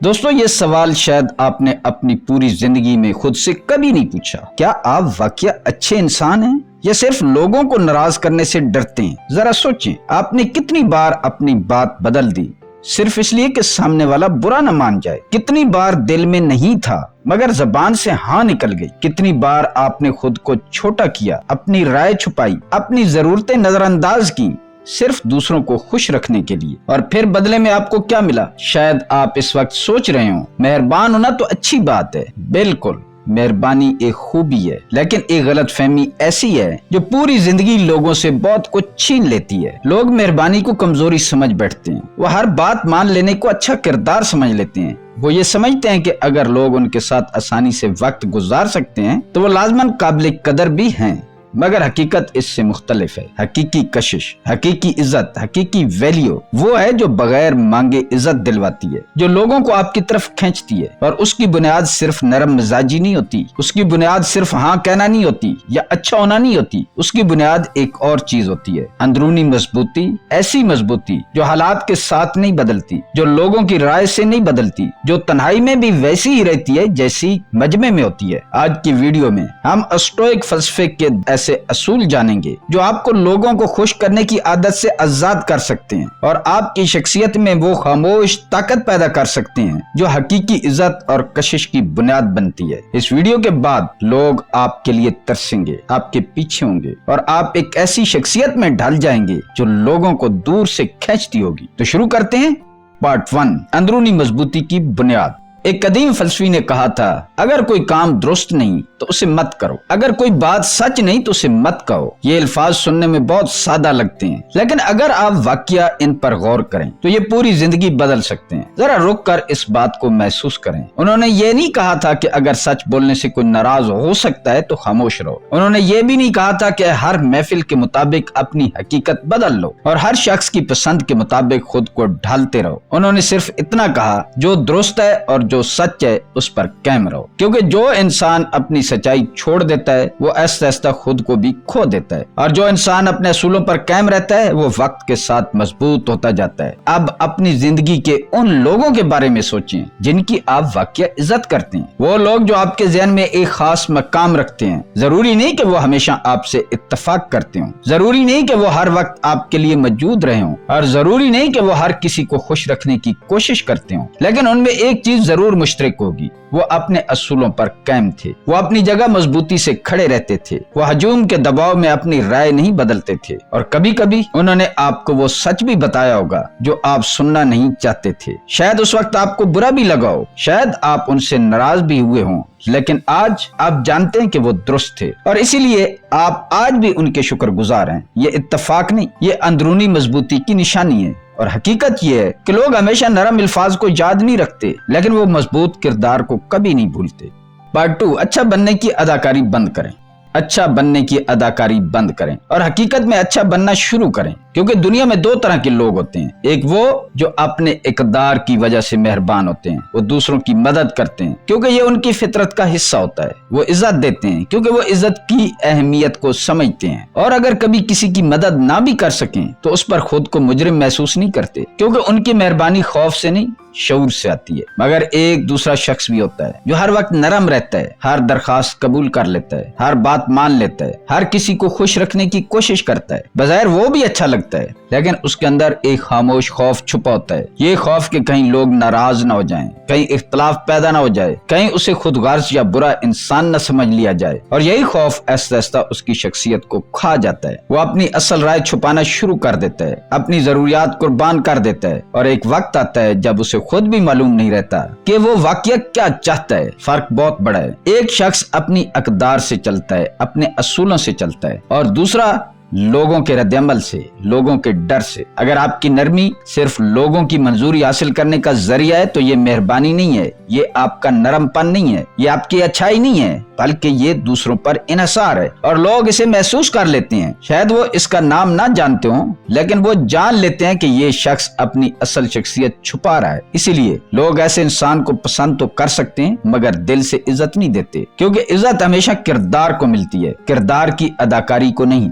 دوستو یہ سوال شاید آپ نے اپنی پوری زندگی میں خود سے کبھی نہیں پوچھا۔ کیا آپ واقعہ اچھے انسان ہیں یا صرف لوگوں کو ناراض کرنے سے ڈرتے ہیں؟ ذرا سوچیں، آپ نے کتنی بار اپنی بات بدل دی صرف اس لیے کہ سامنے والا برا نہ مان جائے؟ کتنی بار دل میں نہیں تھا مگر زبان سے ہاں نکل گئی؟ کتنی بار آپ نے خود کو چھوٹا کیا، اپنی رائے چھپائی، اپنی ضرورتیں نظر انداز کی صرف دوسروں کو خوش رکھنے کے لیے؟ اور پھر بدلے میں آپ کو کیا ملا؟ شاید آپ اس وقت سوچ رہے ہوں مہربان ہونا تو اچھی بات ہے۔ بالکل، مہربانی ایک خوبی ہے، لیکن ایک غلط فہمی ایسی ہے جو پوری زندگی لوگوں سے بہت کچھ چھین لیتی ہے۔ لوگ مہربانی کو کمزوری سمجھ بیٹھتے ہیں، وہ ہر بات مان لینے کو اچھا کردار سمجھ لیتے ہیں۔ وہ یہ سمجھتے ہیں کہ اگر لوگ ان کے ساتھ آسانی سے وقت گزار سکتے ہیں تو وہ لازماً قابل قدر بھی ہیں، مگر حقیقت اس سے مختلف ہے۔ حقیقی کشش، حقیقی عزت، حقیقی ویلیو وہ ہے جو بغیر مانگے عزت دلواتی ہے، جو لوگوں کو آپ کی طرف کھینچتی ہے، اور اس کی بنیاد صرف نرم مزاجی نہیں ہوتی، اس کی بنیاد صرف ہاں کہنا نہیں ہوتی یا اچھا ہونا نہیں ہوتی، اس کی بنیاد ایک اور چیز ہوتی ہے، اندرونی مضبوطی، ایسی مضبوطی جو حالات کے ساتھ نہیں بدلتی، جو لوگوں کی رائے سے نہیں بدلتی، جو تنہائی میں بھی ویسی ہی رہتی ہے جیسی مجمع میں ہوتی ہے۔ آج کی ویڈیو میں ہم اسٹوئک فلسفے کے ایسے اصول جانیں گے جو آپ کو لوگوں کو خوش کرنے کی عادت سے آزاد کر سکتے ہیں اور آپ کی شخصیت میں وہ خاموش طاقت پیدا کر سکتے ہیں جو حقیقی عزت اور کشش کی بنیاد بنتی ہے۔ اس ویڈیو کے بعد لوگ آپ کے لیے ترسیں گے، آپ کے پیچھے ہوں گے، اور آپ ایک ایسی شخصیت میں ڈھل جائیں گے جو لوگوں کو دور سے کھینچتی ہوگی۔ تو شروع کرتے ہیں۔ پارٹ 1، اندرونی مضبوطی کی بنیاد۔ ایک قدیم فلسفی نے کہا تھا، اگر کوئی کام درست نہیں تو اسے مت کرو، اگر کوئی بات سچ نہیں تو اسے مت کہو۔ یہ الفاظ سننے میں بہت سادہ لگتے ہیں، لیکن اگر آپ واقعہ ان پر غور کریں تو یہ پوری زندگی بدل سکتے ہیں۔ ذرا رک کر اس بات کو محسوس کریں۔ انہوں نے یہ نہیں کہا تھا کہ اگر سچ بولنے سے کوئی ناراض ہو سکتا ہے تو خاموش رہو۔ انہوں نے یہ بھی نہیں کہا تھا کہ ہر محفل کے مطابق اپنی حقیقت بدل لو اور ہر شخص کی پسند کے مطابق خود کو ڈھالتے رہو۔ انہوں نے صرف اتنا کہا، جو درست ہے اور جو سچ ہے اس پر قائم رہو، کیونکہ جو انسان اپنی سچائی چھوڑ دیتا ہے وہ آہستہ آہستہ خود کو بھی کھو دیتا ہے، اور جو انسان اپنے اصولوں پر قائم رہتا ہے وہ وقت کے ساتھ مضبوط ہوتا جاتا ہے۔ اب اپنی زندگی کے ان لوگوں کے بارے میں سوچیں جن کی آپ واقعہ عزت کرتے ہیں، وہ لوگ جو آپ کے ذہن میں ایک خاص مقام رکھتے ہیں۔ ضروری نہیں کہ وہ ہمیشہ آپ سے اتفاق کرتے ہوں، ضروری نہیں کہ وہ ہر وقت آپ کے لیے موجود رہے ہوں، اور ضروری نہیں کہ وہ ہر کسی کو خوش رکھنے کی کوشش کرتے ہوں، لیکن ان میں ایک چیز ضرور مشترک ہوگی، وہ اپنے اصولوں پر قائم تھے، وہ اپنی جگہ مضبوطی سے کھڑے رہتے تھے، وہ ہجوم کے دباؤ میں اپنی رائے نہیں بدلتے تھے، اور کبھی کبھی انہوں نے آپ کو وہ سچ بھی بتایا ہوگا جو آپ سننا نہیں چاہتے تھے۔ شاید اس وقت آپ کو برا بھی لگا ہو، شاید آپ ان سے ناراض بھی ہوئے ہوں، لیکن آج آپ جانتے ہیں کہ وہ درست تھے، اور اسی لیے آپ آج بھی ان کے شکر گزار ہیں۔ یہ اتفاق نہیں، یہ اندرونی مضبوطی کی نشانی ہے۔ اور حقیقت یہ ہے کہ لوگ ہمیشہ نرم الفاظ کو یاد نہیں رکھتے، لیکن وہ مضبوط کردار کو کبھی نہیں بھولتے۔ پارٹ 2، اچھا بننے کی اداکاری بند کریں۔ اچھا بننے کی اداکاری بند کریں اور حقیقت میں اچھا بننا شروع کریں، کیونکہ دنیا میں دو طرح کے لوگ ہوتے ہیں۔ ایک وہ جو اپنے اقدار کی وجہ سے مہربان ہوتے ہیں، وہ دوسروں کی مدد کرتے ہیں کیونکہ یہ ان کی فطرت کا حصہ ہوتا ہے۔ وہ عزت دیتے ہیں کیونکہ وہ عزت کی اہمیت کو سمجھتے ہیں، اور اگر کبھی کسی کی مدد نہ بھی کر سکیں تو اس پر خود کو مجرم محسوس نہیں کرتے، کیونکہ ان کی مہربانی خوف سے نہیں، شعور سے آتی ہے۔ مگر ایک دوسرا شخص بھی ہوتا ہے جو ہر وقت نرم رہتا ہے، ہر درخواست قبول کر لیتا ہے، ہر بات مان لیتا ہے، ہر کسی کو خوش رکھنے کی کوشش کرتا ہے۔ بظاہر وہ بھی اچھا لگتا ہے، لیکن اس کے اندر ایک خاموش خوف چھپا ہوتا ہے۔ یہ خوف کہ کہیں لوگ ناراض نہ ہو جائیں، کہیں اختلاف پیدا نہ ہو جائے، کہیں اسے خود غرض یا برا انسان نہ سمجھ لیا جائے، اور یہی خوف آہستہ آہستہ اس کی شخصیت کو کھا جاتا ہے۔ وہ اپنی اصل رائے چھپانا شروع کر دیتا ہے، اپنی ضروریات قربان کر دیتا ہے، اور ایک وقت آتا ہے جب اسے خود بھی معلوم نہیں رہتا کہ وہ واقعہ کیا چاہتا ہے۔ فرق بہت بڑا ہے، ایک شخص اپنی اقدار سے چلتا ہے، اپنے اصولوں سے چلتا ہے، اور دوسرا لوگوں کے رد عمل سے، لوگوں کے ڈر سے۔ اگر آپ کی نرمی صرف لوگوں کی منظوری حاصل کرنے کا ذریعہ ہے تو یہ مہربانی نہیں ہے، یہ آپ کا نرم پن نہیں ہے، یہ آپ کی اچھائی نہیں ہے، بلکہ یہ دوسروں پر انحصار ہے، اور لوگ اسے محسوس کر لیتے ہیں۔ شاید وہ اس کا نام نہ جانتے ہوں، لیکن وہ جان لیتے ہیں کہ یہ شخص اپنی اصل شخصیت چھپا رہا ہے۔ اسی لیے لوگ ایسے انسان کو پسند تو کر سکتے ہیں مگر دل سے عزت نہیں دیتے، کیونکہ عزت ہمیشہ کردار کو ملتی ہے، کردار کی اداکاری کو نہیں۔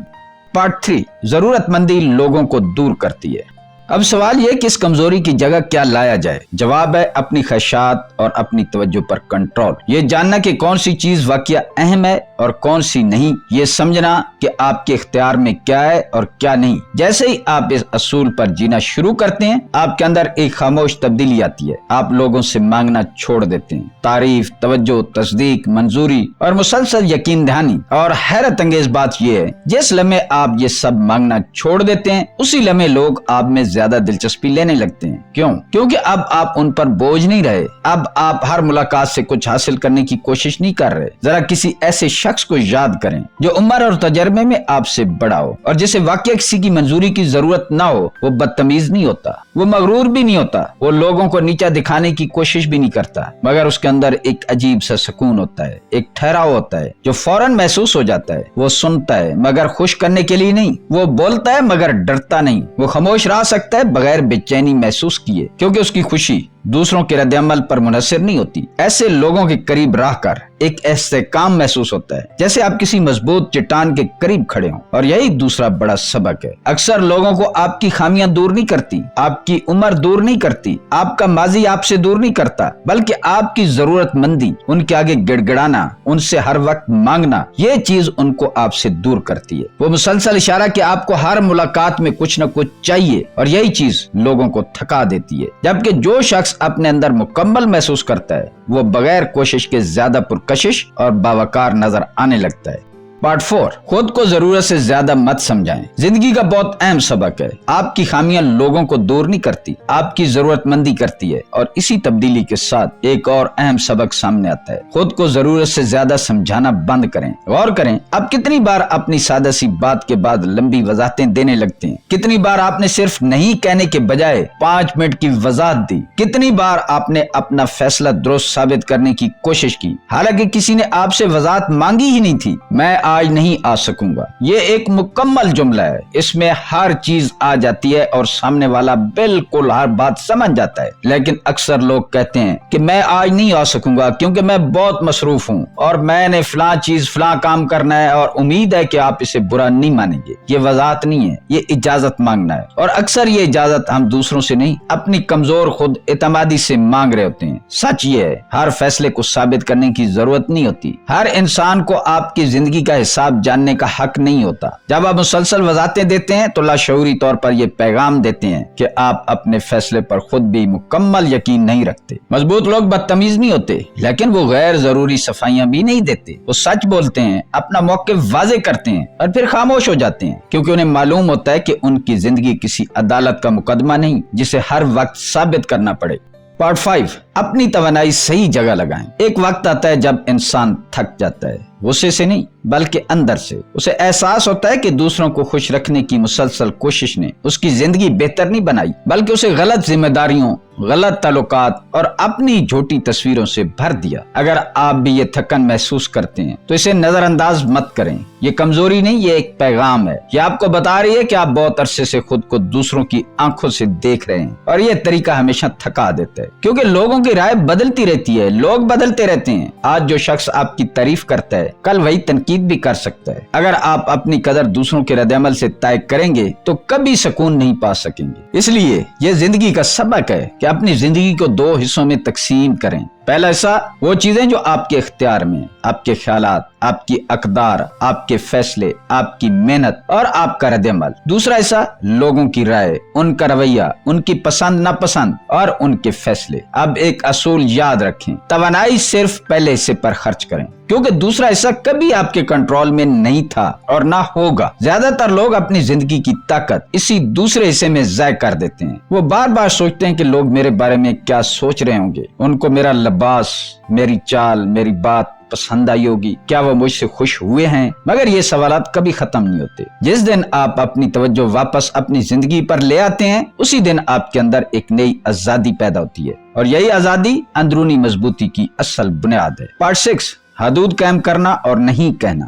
پارٹ 3، ضرورت مندی لوگوں کو دور کرتی ہے۔ اب سوال یہ کہ اس کمزوری کی جگہ کیا لایا جائے؟ جواب ہے اپنی خواہشات اور اپنی توجہ پر کنٹرول۔ یہ جاننا کہ کون سی چیز واقعہ اہم ہے اور کون سی نہیں، یہ سمجھنا کہ آپ کے اختیار میں کیا ہے اور کیا نہیں۔ جیسے ہی آپ اس اصول پر جینا شروع کرتے ہیں، آپ کے اندر ایک خاموش تبدیلی آتی ہے۔ آپ لوگوں سے مانگنا چھوڑ دیتے ہیں، تعریف، توجہ، تصدیق، منظوری اور مسلسل یقین دہانی۔ اور حیرت انگیز بات یہ ہے، جس لمحے آپ یہ سب مانگنا چھوڑ دیتے ہیں، اسی لمحے لوگ آپ میں زیادہ دلچسپی لینے لگتے ہیں۔ کیوں؟ کیونکہ اب آپ ان پر بوجھ نہیں رہے۔ اب آپ ہر ملاقات سے کچھ حاصل کرنے کی کوشش نہیں کر رہے۔ ذرا کسی ایسے شخص کو یاد کریں جو عمر اور تجربے میں آپ سے بڑا ہو اور جسے واقعہ کسی کی منظوری کی ضرورت نہ ہو۔ وہ بدتمیز نہیں ہوتا، وہ مغرور بھی نہیں ہوتا، وہ لوگوں کو نیچا دکھانے کی کوشش بھی نہیں کرتا، مگر اس کے اندر ایک عجیب سا سکون ہوتا ہے، ایک ٹھہراؤ ہوتا ہے جو فوراً محسوس ہو جاتا ہے۔ وہ سنتا ہے مگر خوش کرنے کے لیے نہیں، وہ بولتا ہے مگر ڈرتا نہیں، وہ خاموش رہ سکتا ہے بغیر بے چینی محسوس کیے، کیونکہ اس کی خوشی دوسروں کے رد عمل پر منحصر نہیں ہوتی۔ ایسے لوگوں کے قریب رہ کر ایک استحکام محسوس ہوتا ہے، جیسے آپ کسی مضبوط چٹان کے قریب کھڑے ہوں۔ اور یہی دوسرا بڑا سبق ہے۔ اکثر لوگوں کو آپ کی خامیاں دور نہیں کرتی، آپ کی عمر دور نہیں کرتی، آپ کا ماضی آپ سے دور نہیں کرتا، بلکہ آپ کی ضرورت مندی، ان کے آگے گڑ گڑانا، ان سے ہر وقت مانگنا، یہ چیز ان کو آپ سے دور کرتی ہے۔ وہ مسلسل اشارہ کہ آپ کو ہر ملاقات میں کچھ نہ کچھ چاہیے، اور یہی چیز لوگوں کو تھکا دیتی ہے۔ جبکہ جو شخص اپنے اندر مکمل محسوس کرتا ہے، وہ بغیر کوشش کے زیادہ پرکشش اور باوقار نظر آنے لگتا ہے۔ پارٹ 4، خود کو ضرورت سے زیادہ مت سمجھائیں۔ زندگی کا بہت اہم سبق ہے، آپ کی خامیاں لوگوں کو دور نہیں کرتی، آپ کی ضرورت مندی کرتی ہے۔ اور اسی تبدیلی کے ساتھ ایک اور اہم سبق سامنے آتا ہے، خود کو ضرورت سے زیادہ سمجھانا بند کریں۔ غور کریں، اب کتنی بار اپنی سادہ سی بات کے بعد لمبی وضاحتیں دینے لگتے ہیں؟ کتنی بار آپ نے صرف نہیں کہنے کے بجائے 5 منٹ کی وضاحت دی؟ کتنی بار آپ نے اپنا فیصلہ درست ثابت کرنے کی کوشش کی، حالانکہ کسی نے آپ سے وضاحت مانگی ہی نہیں تھی؟ میں آج نہیں آ سکوں گا، یہ ایک مکمل جملہ ہے، اس میں ہر چیز آ جاتی ہے اور سامنے والا بالکل ہر بات سمجھ جاتا ہے۔ لیکن اکثر لوگ کہتے ہیں کہ میں آج نہیں آ سکوں گا کیونکہ میں بہت مصروف ہوں اور میں نے فلاں چیز فلاں کام کرنا ہے، اور امید ہے کہ آپ اسے برا نہیں مانیں گے۔ یہ وضاحت نہیں ہے، یہ اجازت مانگنا ہے، اور اکثر یہ اجازت ہم دوسروں سے نہیں، اپنی کمزور خود اعتمادی سے مانگ رہے ہوتے ہیں۔ سچ یہ ہے، ہر فیصلے کو ثابت کرنے کی ضرورت نہیں ہوتی، ہر انسان کو آپ کی زندگی کا حساب جاننے کا حق نہیں ہوتا۔ جب آپ مسلسل وضاحتیں دیتے ہیں تو لاشعوری طور پر یہ پیغام دیتے ہیں کہ آپ اپنے فیصلے پر خود بھی مکمل یقین نہیں رکھتے۔ مضبوط لوگ بدتمیز نہیں ہوتے، لیکن وہ غیر ضروری صفائیاں بھی نہیں دیتے۔ وہ سچ بولتے ہیں، اپنا موقف واضح کرتے ہیں اور پھر خاموش ہو جاتے ہیں، کیونکہ انہیں معلوم ہوتا ہے کہ ان کی زندگی کسی عدالت کا مقدمہ نہیں جسے ہر وقت ثابت کرنا پڑے۔ پارٹ 5، اپنی توانائی صحیح جگہ لگائیں۔ ایک وقت آتا ہے جب انسان تھک جاتا ہے، غصے سے نہیں بلکہ اندر سے۔ اسے احساس ہوتا ہے کہ دوسروں کو خوش رکھنے کی مسلسل کوشش نے اس کی زندگی بہتر نہیں بنائی، بلکہ اسے غلط ذمہ داریوں، غلط تعلقات اور اپنی جھوٹی تصویروں سے بھر دیا۔ اگر آپ بھی یہ تھکن محسوس کرتے ہیں تو اسے نظر انداز مت کریں۔ یہ کمزوری نہیں، یہ ایک پیغام ہے۔ یہ آپ کو بتا رہی ہے کہ آپ بہت عرصے سے خود کو دوسروں کی آنکھوں سے دیکھ رہے ہیں، اور یہ طریقہ ہمیشہ تھکا دیتا ہے، کیونکہ لوگوں کی رائے بدلتی رہتی ہے، لوگ بدلتے رہتے ہیں۔ آج جو شخص آپ کی تعریف کرتا ہے کل وہی تنقید بھی کر سکتا ہے۔ اگر آپ اپنی قدر دوسروں کے رد عمل سے طے کریں گے تو کبھی سکون نہیں پا سکیں گے۔ اس لیے یہ زندگی کا سبق ہے کہ اپنی زندگی کو 2 حصوں میں تقسیم کریں۔ پہلا حصہ وہ چیزیں جو آپ کے اختیار میں، آپ کے خیالات، آپ کی اقدار، آپ کے فیصلے، آپ کی محنت اور آپ کا رد عمل۔ دوسرا حصہ لوگوں کی رائے، ان کا رویہ، ان کی پسند ناپسند اور ان کے فیصلے۔ اب ایک اصول یاد رکھیں، توانائی صرف پہلے حصے پر خرچ کریں، کیونکہ دوسرا حصہ کبھی آپ کے کنٹرول میں نہیں تھا اور نہ ہوگا۔ زیادہ تر لوگ اپنی زندگی کی طاقت اسی دوسرے حصے میں ضائع کر دیتے ہیں۔ وہ بار بار سوچتے ہیں کہ لوگ میرے بارے میں کیا سوچ رہے ہوں گے، ان کو میرا لباس، میری چال، میری بات پسند آئی ہوگی، کیا وہ مجھ سے خوش ہوئے ہیں؟ مگر یہ سوالات کبھی ختم نہیں ہوتے۔ جس دن آپ اپنی توجہ واپس اپنی زندگی پر لے آتے ہیں، اسی دن آپ کے اندر ایک نئی آزادی پیدا ہوتی ہے، اور یہی آزادی اندرونی مضبوطی کی اصل بنیاد ہے۔ پارٹ 6، حدود قائم کرنا اور نہیں کہنا۔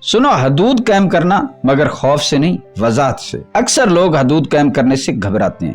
سنو، حدود قائم کرنا مگر خوف سے نہیں، وضاحت سے۔ اکثر لوگ حدود قائم کرنے سے گھبراتے ہیں،